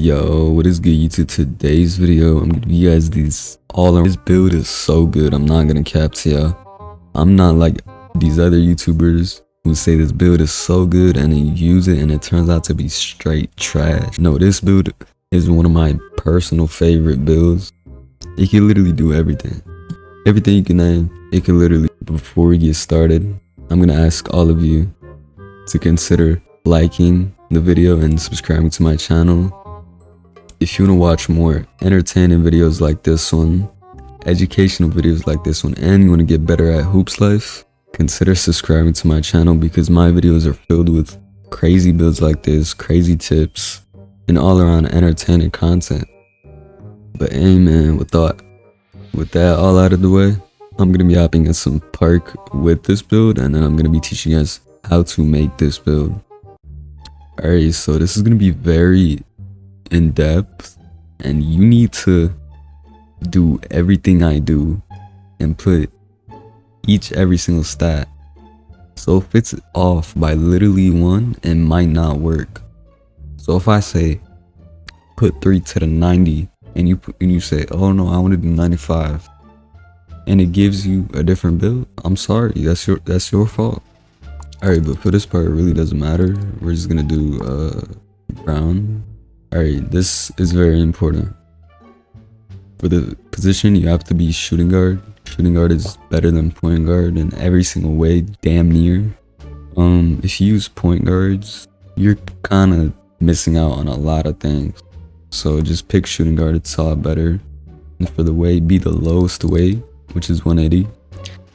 Yo, what is good YouTube? Today's video, I'm gonna give you guys these this build is so good. I'm not gonna cap to y'all. I'm not like these other YouTubers who say this build is so good and then you use it and it turns out to be straight trash. No, this build is one of my personal favorite builds. It can literally do everything. Everything you can name, it can literally. Before we get started, I'm gonna ask all of you to consider liking the video and subscribing to my channel. If you want to watch more entertaining videos like this one, educational videos like this one, and you want to get better at Hoops Life, consider subscribing to my channel because my videos are filled with crazy builds like this, crazy tips, and all around entertaining content. But hey man, with that all out of the way, I'm going to be hopping in some park with this build, and then I'm going to be teaching you guys how to make this build. Alright, so this is going to be very in depth, and you need to do everything I do and put every single stat. So if it's off by literally one, it might not work. So if I say put 3 to the 90 and you say, oh no, I want to do 95, and it gives you a different build, I'm sorry, that's your fault. Alright, but for this part it really doesn't matter. We're just gonna do brown. Alright, this is very important. For the position, you have to be shooting guard. Shooting guard is better than point guard in every single way, damn near. If you use point guards, you're kind of missing out on a lot of things. So just pick shooting guard, it's a lot better. And for the weight, be the lowest weight, which is 180.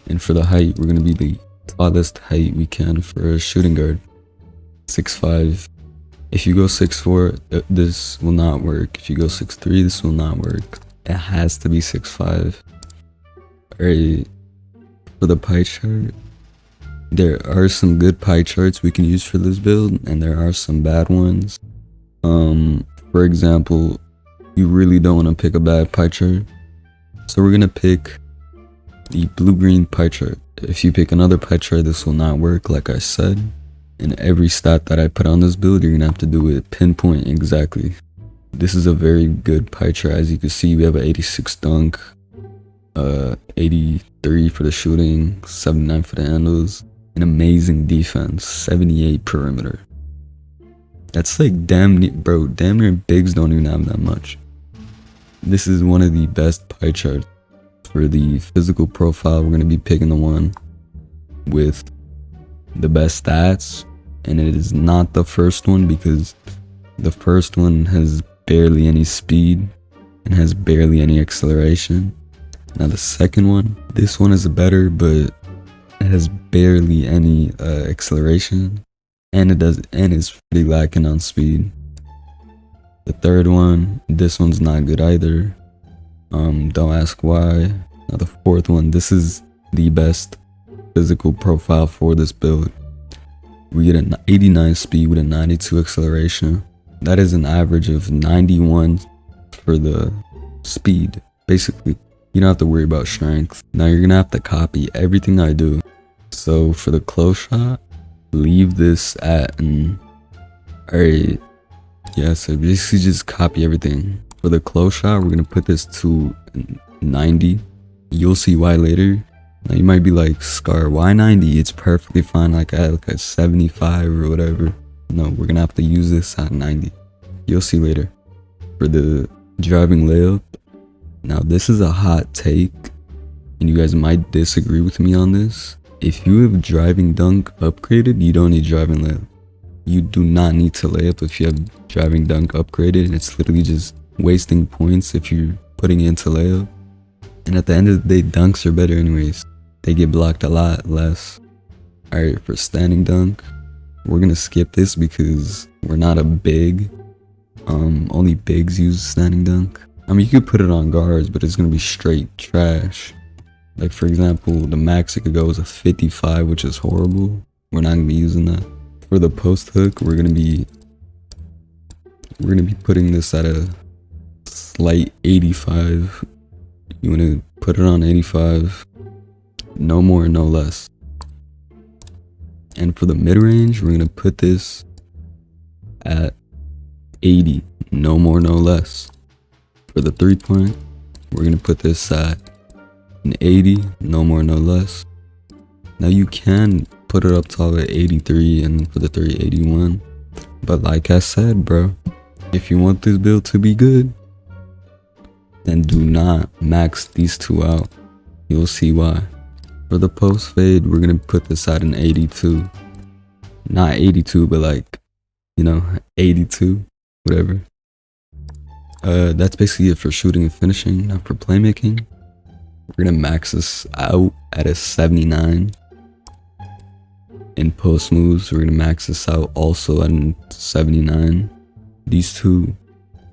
And for the height, we're going to be the tallest height we can for a shooting guard, 6'5". If you go 6'4", this will not work. If you go 6'3", this will not work. It has to be 6'5". Alright, for the pie chart, there are some good pie charts we can use for this build, and there are some bad ones. For example, you really don't want to pick a bad pie chart, so we're gonna pick the blue-green pie chart. If you pick another pie chart, this will not work, like I said. And every stat that I put on this build, you're gonna have to do it pinpoint exactly. This is a very good pie chart. As you can see, we have an 86 dunk, 83 for the shooting, 79 for the handles, an amazing defense, 78 perimeter. That's like damn near bigs don't even have that much. This is one of the best pie charts. For the physical profile, we're gonna be picking the one with the best stats, and it is not the first one because the first one has barely any speed and has barely any acceleration. Now the second one, this one is better, but it has barely any acceleration, and it's pretty lacking on speed. The third one, this one's not good either. Don't ask why. Now the fourth one, this is the best physical profile for this build. We get an 89 speed with a 92 acceleration. That is an average of 91 for the speed. Basically, you don't have to worry about strength. Now you're gonna have to copy everything I do. So for the close shot, leave this at alright, yeah, so basically just copy everything. For the close shot, we're gonna put this to 90. You'll see why later. Now you might be like, Scar, why 90? It's perfectly fine like a 75 or whatever. No, we're gonna have to use this at 90. You'll see later. For the driving layup, now this is a hot take, and you guys might disagree with me on this. If you have driving dunk upgraded, you don't need driving layup. You do not need to lay up if you have driving dunk upgraded. It's literally just wasting points if you're putting it into layup. And at the end of the day, dunks are better anyways. They get blocked a lot less. Alright, for standing dunk, we're gonna skip this because we're not a big. Only bigs use standing dunk. I mean, you could put it on guards, but it's gonna be straight trash. Like for example, the max it could go is a 55, which is horrible. We're not gonna be using that. For the post hook, we're gonna be putting this at a slight 85. You wanna put it on 85. No more, no less. And for the mid-range, we're gonna put this at 80, no more, no less. For the 3-point, we're gonna put this at an 80, no more, no less. Now you can put it up top at 83 and for the 3, 81. But like I said, bro, if you want this build to be good, then do not max these two out. You'll see why. For the post fade, we're gonna put this at an 82. Not 82, but like, you know, 82, whatever. That's basically it for shooting and finishing. Now for playmaking, we're gonna max this out at a 79. In post moves, we're gonna max this out also at a 79. These two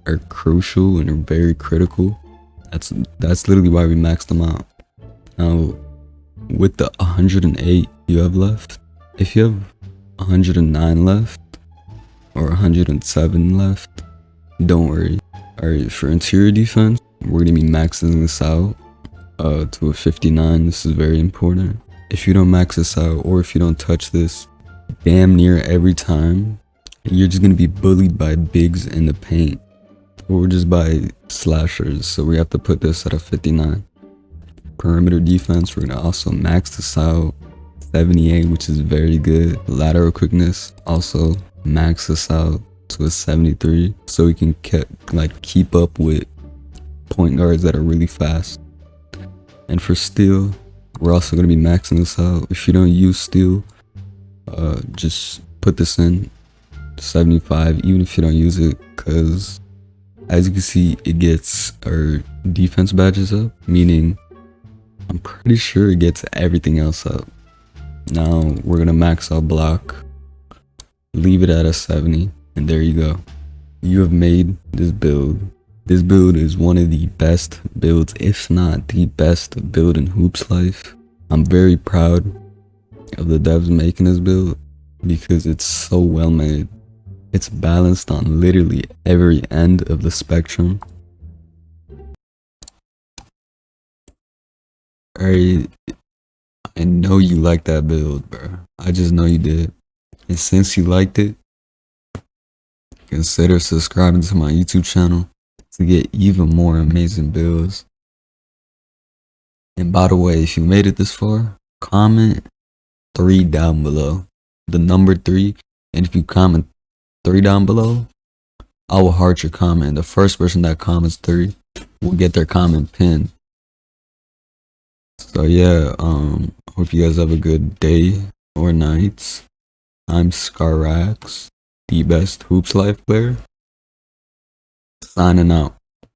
are crucial and are very critical. That's literally why we maxed them out. Now, with the 108 you have left, if you have 109 left or 107 left, don't worry. Alright, for interior defense, we're gonna be maxing this out to a 59. This is very important. If you don't max this out, or if you don't touch this damn near every time, you're just gonna be bullied by bigs in the paint, or just by slashers. So we have to put this at a 59. Perimeter defense, we're gonna also max this out 78, which is very good. Lateral quickness, also max this out to a 73, so we can keep up with point guards that are really fast. And for steal, we're also gonna be maxing this out. If you don't use steal, just put this in 75, even if you don't use it, because as you can see, it gets our defense badges up, meaning I'm pretty sure it gets everything else up. Now we're gonna max out block, leave it at a 70, and there you go. You have made this build. This build is one of the best builds, if not the best build in Hoops Life. I'm very proud of the devs making this build because it's so well made. It's balanced on literally every end of the spectrum. Alright, I know you liked that build, bro. I just know you did. And since you liked it, consider subscribing to my YouTube channel to get even more amazing builds. And by the way, if you made it this far, comment 3 down below. The number 3. And if you comment 3 down below, I will heart your comment. The first person that comments 3 will get their comment pinned. So yeah, hope you guys have a good day or night. I'm ScarRackz, the best Hoops Life player, signing out.